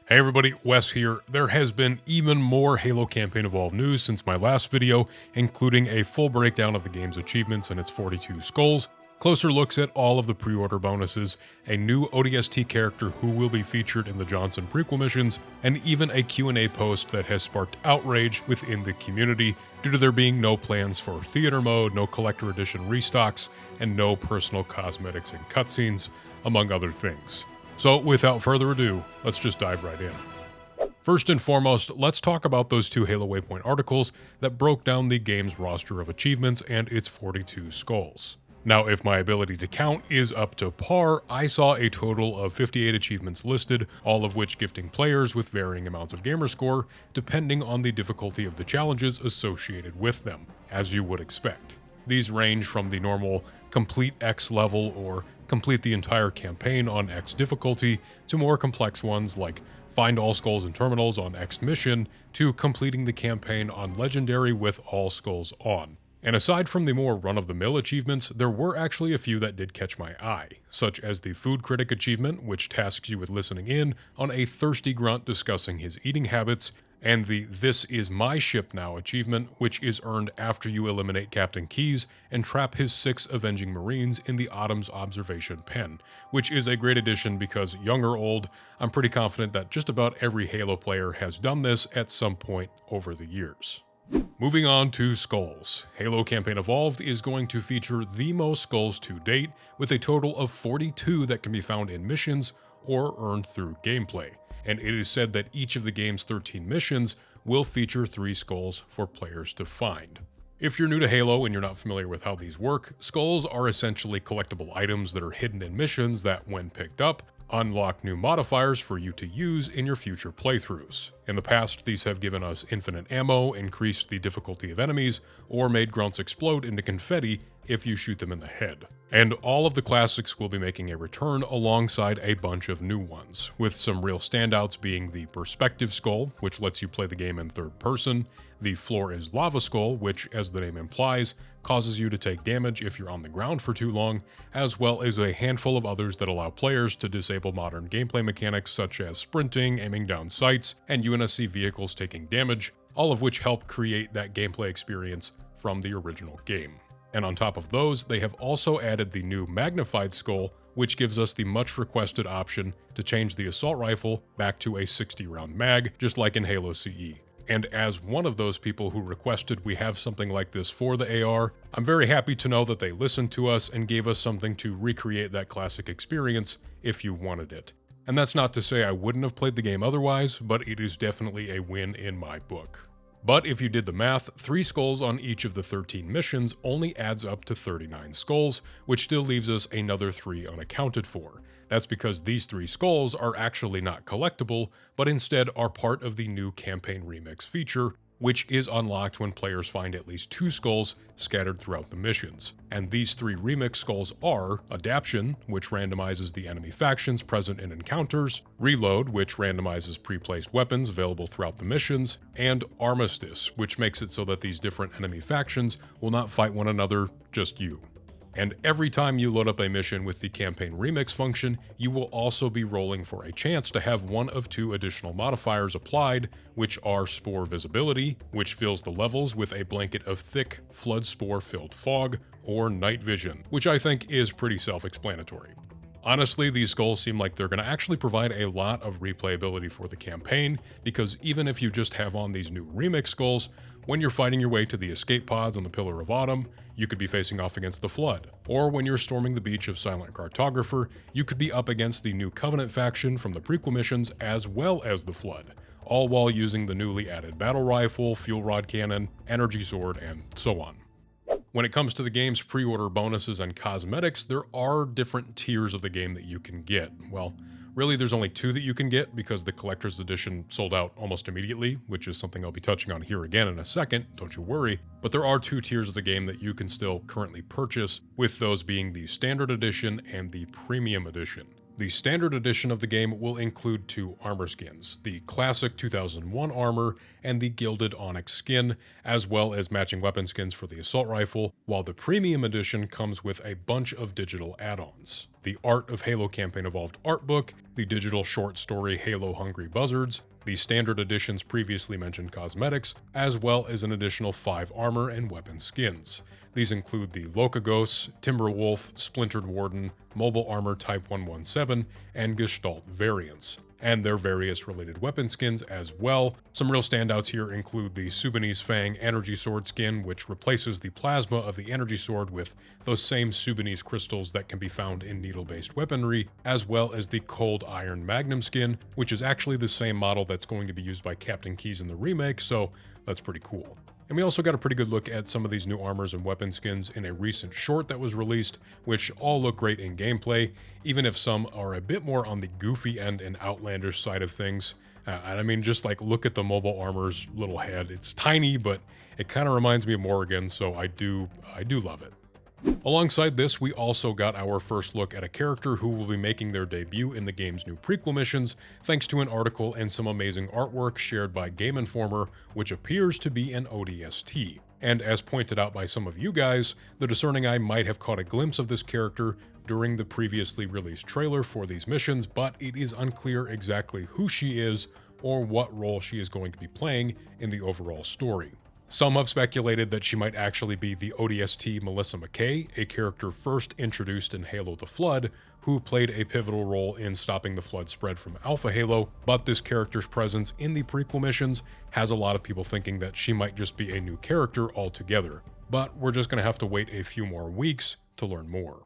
Hey everybody, Wes here. There has been even more Halo Campaign Evolved news since my last video, including a full breakdown of the game's achievements and its 42 skulls, closer looks at all of the pre-order bonuses, a new ODST character who will be featured in the Johnson prequel missions, and even a Q&A post that has sparked outrage within the community due to there being no plans for theater mode, no collector edition restocks, and no personal cosmetics and cutscenes, among other things. So without further ado, let's just dive right in. First and foremost, let's talk about those two Halo Waypoint articles that broke down the game's roster of achievements and its 42 skulls. Now, if my ability to count is up to par, I saw a total of 58 achievements listed, all of which gifting players with varying amounts of gamerscore, depending on the difficulty of the challenges associated with them, as you would expect. These range from the normal complete X level or complete the entire campaign on X difficulty to more complex ones like find all skulls and terminals on X mission to completing the campaign on legendary with all skulls on. And aside from the more run-of-the-mill achievements, there were actually a few that did catch my eye, such as the Food Critic achievement, which tasks you with listening in on a thirsty grunt discussing his eating habits, and the This Is My Ship Now achievement, which is earned after you eliminate Captain Keyes and trap his 6 avenging Marines in the Autumn's observation pen, which is a great addition because, young or old, I'm pretty confident that just about every Halo player has done this at some point over the years. Moving on to skulls. Halo Campaign Evolved is going to feature the most skulls to date, with a total of 42 that can be found in missions or earned through gameplay. And it is said that each of the game's 13 missions will feature 3 skulls for players to find. If you're new to Halo and you're not familiar with how these work, skulls are essentially collectible items that are hidden in missions that, when picked up, unlock new modifiers for you to use in your future playthroughs. In the past, these have given us infinite ammo, increased the difficulty of enemies, or made grunts explode into confetti if you shoot them in the head. And all of the classics will be making a return alongside a bunch of new ones, with some real standouts being the Perspective Skull, which lets you play the game in third person, the Floor is Lava Skull, which, as the name implies, causes you to take damage if you're on the ground for too long, as well as a handful of others that allow players to disable modern gameplay mechanics such as sprinting, aiming down sights, and UNSC vehicles taking damage, all of which help create that gameplay experience from the original game. And on top of those, they have also added the new Magnified Skull, which gives us the much requested option to change the assault rifle back to a 60-round mag, just like in Halo CE. And as one of those people who requested we have something like this for the AR, I'm very happy to know that they listened to us and gave us something to recreate that classic experience if you wanted it. And that's not to say I wouldn't have played the game otherwise, but it is definitely a win in my book. But if you did the math, 3 skulls on each of the 13 missions only adds up to 39 skulls, which still leaves us another 3 unaccounted for. That's because these 3 skulls are actually not collectible, but instead are part of the new Campaign Remix feature, which is unlocked when players find at least 2 skulls scattered throughout the missions. And these 3 remix skulls are Adaption, which randomizes the enemy factions present in encounters, Reload, which randomizes pre-placed weapons available throughout the missions, and Armistice, which makes it so that these different enemy factions will not fight one another, just you. And every time you load up a mission with the Campaign Remix function, you will also be rolling for a chance to have one of 2 additional modifiers applied, which are Spore Visibility, which fills the levels with a blanket of thick, flood spore-filled fog, or Night Vision, which I think is pretty self-explanatory. Honestly, these skulls seem like they're going to actually provide a lot of replayability for the campaign, because even if you just have on these new remix skulls, when you're fighting your way to the escape pods on the Pillar of Autumn, you could be facing off against the Flood. Or when you're storming the beach of Silent Cartographer, you could be up against the new Covenant faction from the prequel missions as well as the Flood, all while using the newly added Battle Rifle, Fuel Rod Cannon, Energy Sword, and so on. When it comes to the game's pre-order bonuses and cosmetics, there are different tiers of the game that you can get. Well, really there's only 2 that you can get because the collector's edition sold out almost immediately, which is something I'll be touching on here again in a second, don't you worry. But there are 2 tiers of the game that you can still currently purchase, with those being the Standard Edition and the Premium Edition. The Standard Edition of the game will include 2 armor skins, the Classic 2001 armor and the Gilded Onyx skin, as well as matching weapon skins for the Assault Rifle, while the Premium Edition comes with a bunch of digital add-ons. the Art of Halo Campaign Evolved art book, the digital short story Halo Hungry Buzzards, the standard edition's previously mentioned cosmetics, as well as an additional 5 armor and weapon skins. These include the Locagos, Timberwolf, Splintered Warden, Mobile Armor Type 117, and Gestalt variants, and their various related weapon skins as well. Some real standouts here include the Sudanese Fang Energy Sword skin, which replaces the plasma of the Energy Sword with those same Sudanese crystals that can be found in needle-based weaponry, as well as the Cold Iron Magnum skin, which is actually the same model that's going to be used by Captain Keyes in the remake, so that's pretty cool. And we also got a pretty good look at some of these new armors and weapon skins in a recent short that was released, which all look great in gameplay, even if some are a bit more on the goofy end and outlandish side of things. And I mean, just like look at the mobile armor's little head. It's tiny, but it kind of reminds me of Morrigan, so I do love it. Alongside this, we also got our first look at a character who will be making their debut in the game's new prequel missions, thanks to an article and some amazing artwork shared by Game Informer, which appears to be an ODST. And as pointed out by some of you guys, the discerning eye might have caught a glimpse of this character during the previously released trailer for these missions, but it is unclear exactly who she is or what role she is going to be playing in the overall story. Some have speculated that she might actually be the ODST Melissa McKay, a character first introduced in Halo the Flood, who played a pivotal role in stopping the Flood spread from Alpha Halo, but this character's presence in the prequel missions has a lot of people thinking that she might just be a new character altogether. But we're just going to have to wait a few more weeks to learn more.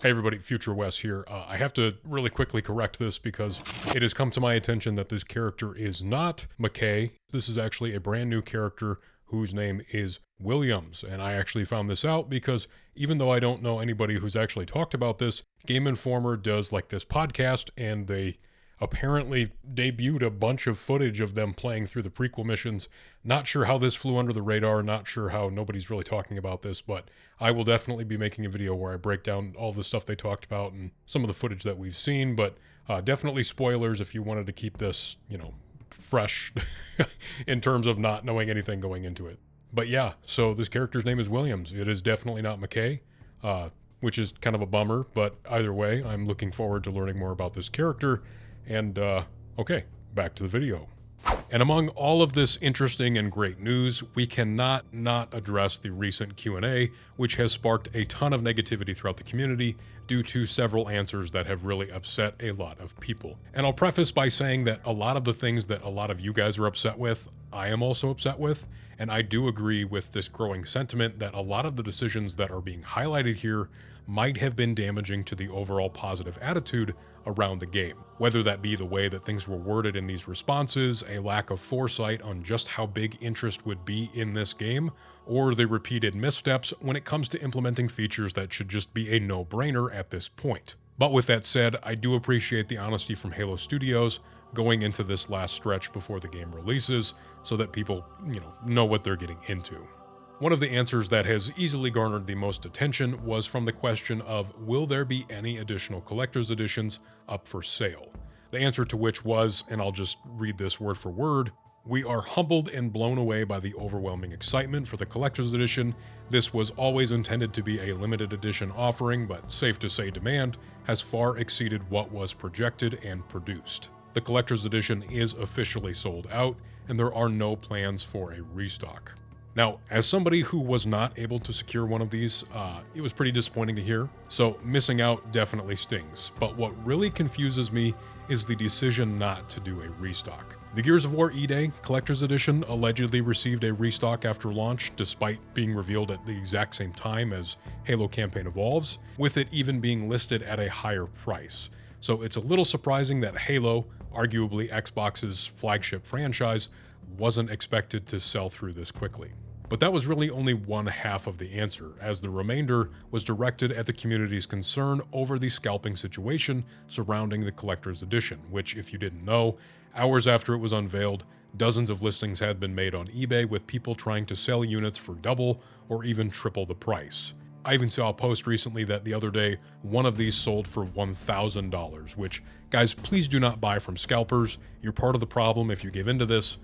Hey everybody, Future Wes here. I have to really quickly correct this because it has come to my attention that this character is not McKay. This is actually a brand new character whose name is Williams, and I actually found this out because even though I don't know anybody who's actually talked about this, Game Informer does like this podcast, and they apparently debuted a bunch of footage of them playing through the prequel missions. Not sure how this flew under the radar, not sure how nobody's really talking about this, but I will definitely be making a video where I break down all the stuff they talked about and some of the footage that we've seen, but definitely spoilers if you wanted to keep this, you know, fresh in terms of not knowing anything going into it. But yeah, so this character's name is Williams. It is definitely not McKay, which is kind of a bummer, but either way, I'm looking forward to learning more about this character. And, okay, back to the video. And among all of this interesting and great news, we cannot not address the recent Q&A, which has sparked a ton of negativity throughout the community due to several answers that have really upset a lot of people. And I'll preface by saying that a lot of the things that a lot of you guys are upset with, I am also upset with, and I do agree with this growing sentiment that a lot of the decisions that are being highlighted here might have been damaging to the overall positive attitude around the game. Whether that be the way that things were worded in these responses, a lack of foresight on just how big interest would be in this game, or the repeated missteps when it comes to implementing features that should just be a no-brainer at this point. But with that said, I do appreciate the honesty from Halo Studios going into this last stretch before the game releases so that people, know what they're getting into. One of the answers that has easily garnered the most attention was from the question of, will there be any additional collector's editions up for sale? The answer to which was, and I'll just read this word for word, "We are humbled and blown away by the overwhelming excitement for the collector's edition. This was always intended to be a limited edition offering, but safe to say demand has far exceeded what was projected and produced. The collector's edition is officially sold out, and there are no plans for a restock." Now, as somebody who was not able to secure one of these, it was pretty disappointing to hear, so missing out definitely stings. But what really confuses me is the decision not to do a restock. The Gears of War E-Day Collector's Edition allegedly received a restock after launch, despite being revealed at the exact same time as Halo Campaign Evolves, with it even being listed at a higher price. So it's a little surprising that Halo, arguably Xbox's flagship franchise, wasn't expected to sell through this quickly. But that was really only one half of the answer, as the remainder was directed at the community's concern over the scalping situation surrounding the Collector's Edition, which, if you didn't know, hours after it was unveiled, dozens of listings had been made on eBay with people trying to sell units for double or even triple the price. I even saw a post recently that the other day, one of these sold for $1,000, which, guys, please do not buy from scalpers. You're part of the problem if you give into this.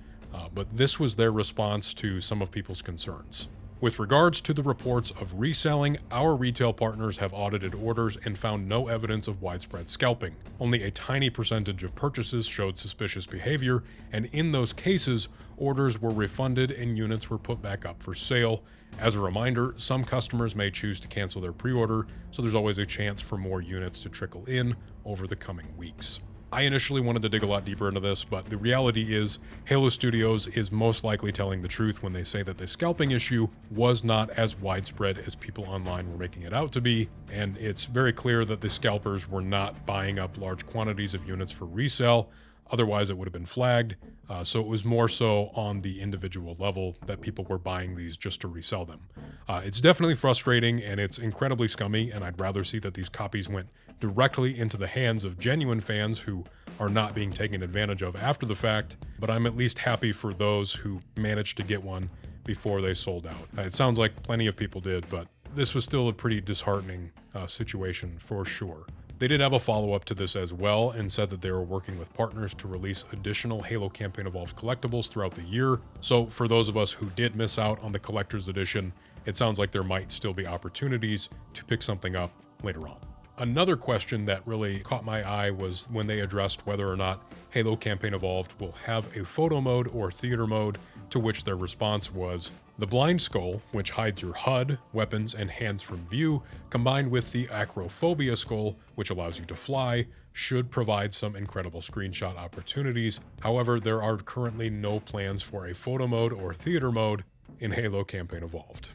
But this was their response to some of people's concerns. With regards to the reports of reselling, our retail partners have audited orders and found no evidence of widespread scalping. Only a tiny percentage of purchases showed suspicious behavior, and in those cases, orders were refunded and units were put back up for sale. As a reminder, some customers may choose to cancel their pre-order, so there's always a chance for more units to trickle in over the coming weeks. I initially wanted to dig a lot deeper into this, but the reality is Halo Studios is most likely telling the truth when they say that the scalping issue was not as widespread as people online were making it out to be, and it's very clear that the scalpers were not buying up large quantities of units for resale. Otherwise, it would have been flagged. So it was more so on the individual level that people were buying these just to resell them. It's definitely frustrating and it's incredibly scummy, and I'd rather see that these copies went directly into the hands of genuine fans who are not being taken advantage of after the fact, but I'm at least happy for those who managed to get one before they sold out. It sounds like plenty of people did, but this was still a pretty disheartening situation for sure. They did have a follow-up to this as well and said that they were working with partners to release additional Halo Campaign Evolved collectibles throughout the year. So for those of us who did miss out on the collector's edition, it sounds like there might still be opportunities to pick something up later on. Another question that really caught my eye was when they addressed whether or not Halo Campaign Evolved will have a photo mode or theater mode, to which their response was, the blind skull, which hides your HUD, weapons, and hands from view, combined with the acrophobia skull, which allows you to fly, should provide some incredible screenshot opportunities. However, there are currently no plans for a photo mode or theater mode in Halo Campaign Evolved.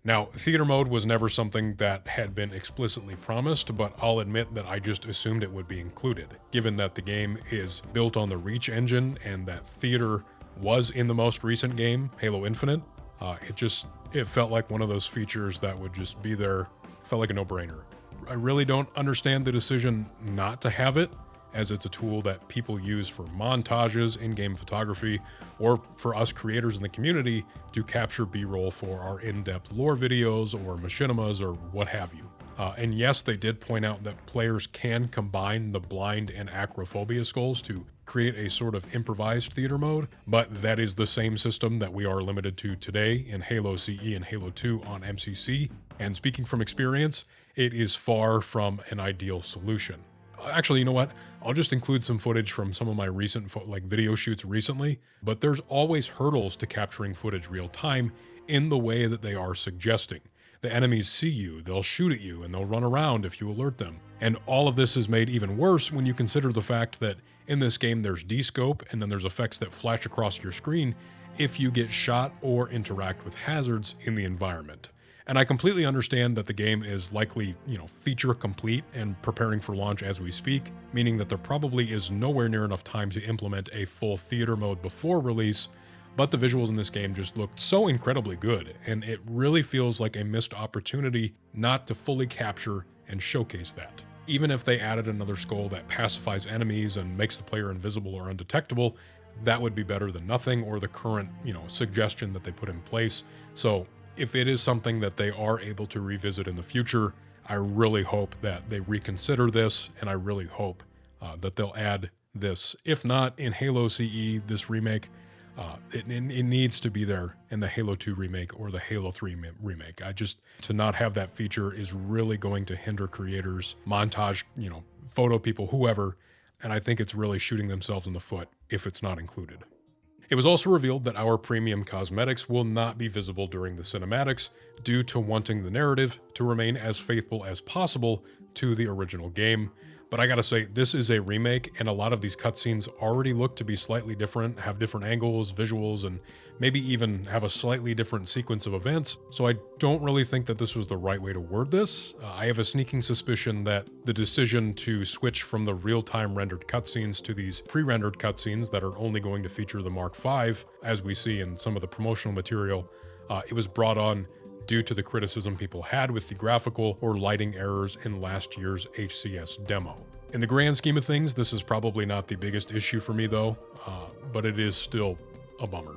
Now, theater mode was never something that had been explicitly promised, but I'll admit that I just assumed it would be included, given that the game is built on the Reach engine and that theater was in the most recent game, Halo Infinite. It felt like one of those features that would just be there, felt like a no-brainer. I really don't understand the decision not to have it, as it's a tool that people use for montages, in-game photography, or for us creators in the community to capture B-roll for our in-depth lore videos or machinimas or what have you. And yes, they did point out that players can combine the blind and acrophobia skulls to create a sort of improvised theater mode, but that is the same system that we are limited to today in Halo CE and Halo 2 on MCC, and speaking from experience, it is far from an ideal solution. Actually, you know what? I'll just include some footage from some of my recent video shoots recently, but there's always hurdles to capturing footage real time in the way that they are suggesting. The enemies see you, they'll shoot at you, and they'll run around if you alert them. And all of this is made even worse when you consider the fact that in this game there's descope, and then there's effects that flash across your screen if you get shot or interact with hazards in the environment. And I completely understand that the game is likely, feature complete and preparing for launch as we speak, meaning that there probably is nowhere near enough time to implement a full theater mode before release, but the visuals in this game just looked so incredibly good, and it really feels like a missed opportunity not to fully capture and showcase that. Even if they added another skull that pacifies enemies and makes the player invisible or undetectable, that would be better than nothing, or the current, suggestion that they put in place. So if it is something that they are able to revisit in the future, I really hope that they reconsider this, and I really hope that they'll add this. If not in Halo CE, this remake, it needs to be there in the Halo 2 remake or the Halo 3 remake. To not have that feature is really going to hinder creators, montage, photo people, whoever, and I think it's really shooting themselves in the foot if it's not included. It was also revealed that our premium cosmetics will not be visible during the cinematics due to wanting the narrative to remain as faithful as possible to the original game. But I gotta say, this is a remake, and a lot of these cutscenes already look to be slightly different, have different angles, visuals, and maybe even have a slightly different sequence of events, so I don't really think that this was the right way to word this. I have a sneaking suspicion that the decision to switch from the real-time rendered cutscenes to these pre-rendered cutscenes that are only going to feature the Mark V, as we see in some of the promotional material, it was brought on due to the criticism people had with the graphical or lighting errors in last year's HCS demo. In the grand scheme of things, this is probably not the biggest issue for me though, but it is still a bummer.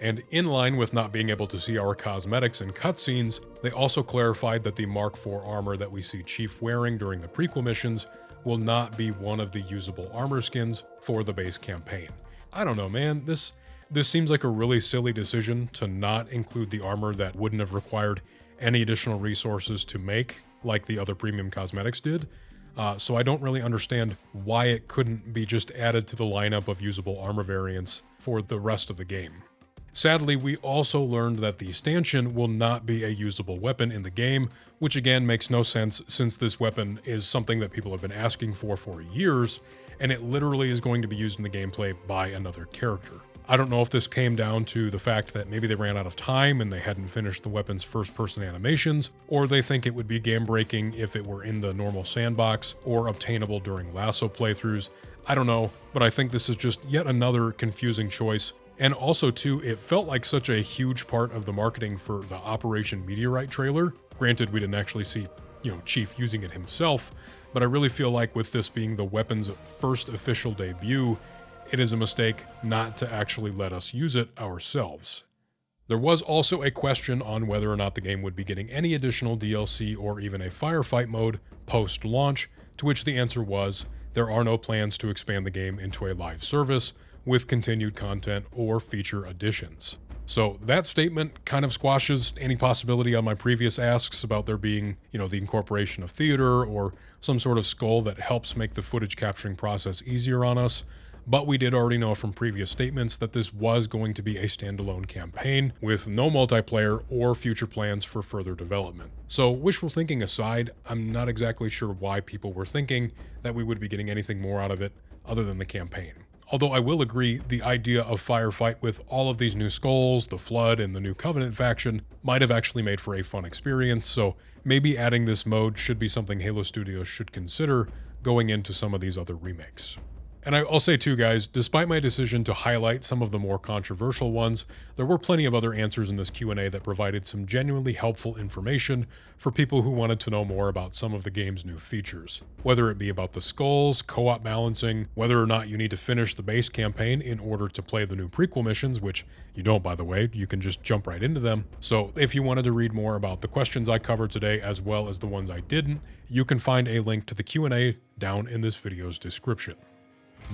And in line with not being able to see our cosmetics in cutscenes, they also clarified that the Mark IV armor that we see Chief wearing during the prequel missions will not be one of the usable armor skins for the base campaign. I don't know, man, this This seems like a really silly decision to not include the armor that wouldn't have required any additional resources to make, like the other premium cosmetics did. So I don't really understand why it couldn't be just added to the lineup of usable armor variants for the rest of the game. Sadly, we also learned that the Stanchion will not be a usable weapon in the game, which again makes no sense since this weapon is something that people have been asking for years, and it literally is going to be used in the gameplay by another character. I don't know if this came down to the fact that maybe they ran out of time and they hadn't finished the weapon's first-person animations, or they think it would be game-breaking if it were in the normal sandbox or obtainable during lasso playthroughs. I don't know, but I think this is just yet another confusing choice. And also, too, it felt like such a huge part of the marketing for the Operation Meteorite trailer. Granted, we didn't actually see, Chief using it himself, but I really feel like with this being the weapon's first official debut, it is a mistake not to actually let us use it ourselves. There was also a question on whether or not the game would be getting any additional DLC or even a firefight mode post-launch, to which the answer was there are no plans to expand the game into a live service with continued content or feature additions. So that statement kind of squashes any possibility on my previous asks about there being, the incorporation of theater or some sort of skull that helps make the footage capturing process easier on us. But we did already know from previous statements that this was going to be a standalone campaign with no multiplayer or future plans for further development. So wishful thinking aside, I'm not exactly sure why people were thinking that we would be getting anything more out of it other than the campaign. Although I will agree, the idea of Firefight with all of these new skulls, the Flood, and the new Covenant faction might have actually made for a fun experience, so maybe adding this mode should be something Halo Studios should consider going into some of these other remakes. And I'll say too, guys, despite my decision to highlight some of the more controversial ones, there were plenty of other answers in this Q&A that provided some genuinely helpful information for people who wanted to know more about some of the game's new features. Whether it be about the skulls, co-op balancing, whether or not you need to finish the base campaign in order to play the new prequel missions, which you don't, by the way, you can just jump right into them. So if you wanted to read more about the questions I covered today as well as the ones I didn't, you can find a link to the Q&A down in this video's description.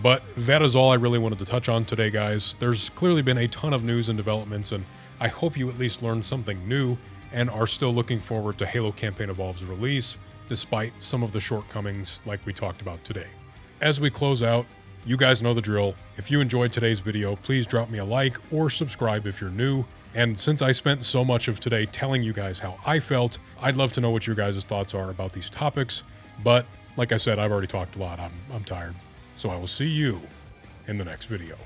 But that is all I really wanted to touch on today, guys. There's clearly been a ton of news and developments, and I hope you at least learned something new and are still looking forward to Halo Campaign Evolved's release, despite some of the shortcomings like we talked about today. As we close out, you guys know the drill. If you enjoyed today's video, please drop me a like or subscribe if you're new. And since I spent so much of today telling you guys how I felt, I'd love to know what your guys' thoughts are about these topics. But like I said, I've already talked a lot. I'm tired. So I will see you in the next video.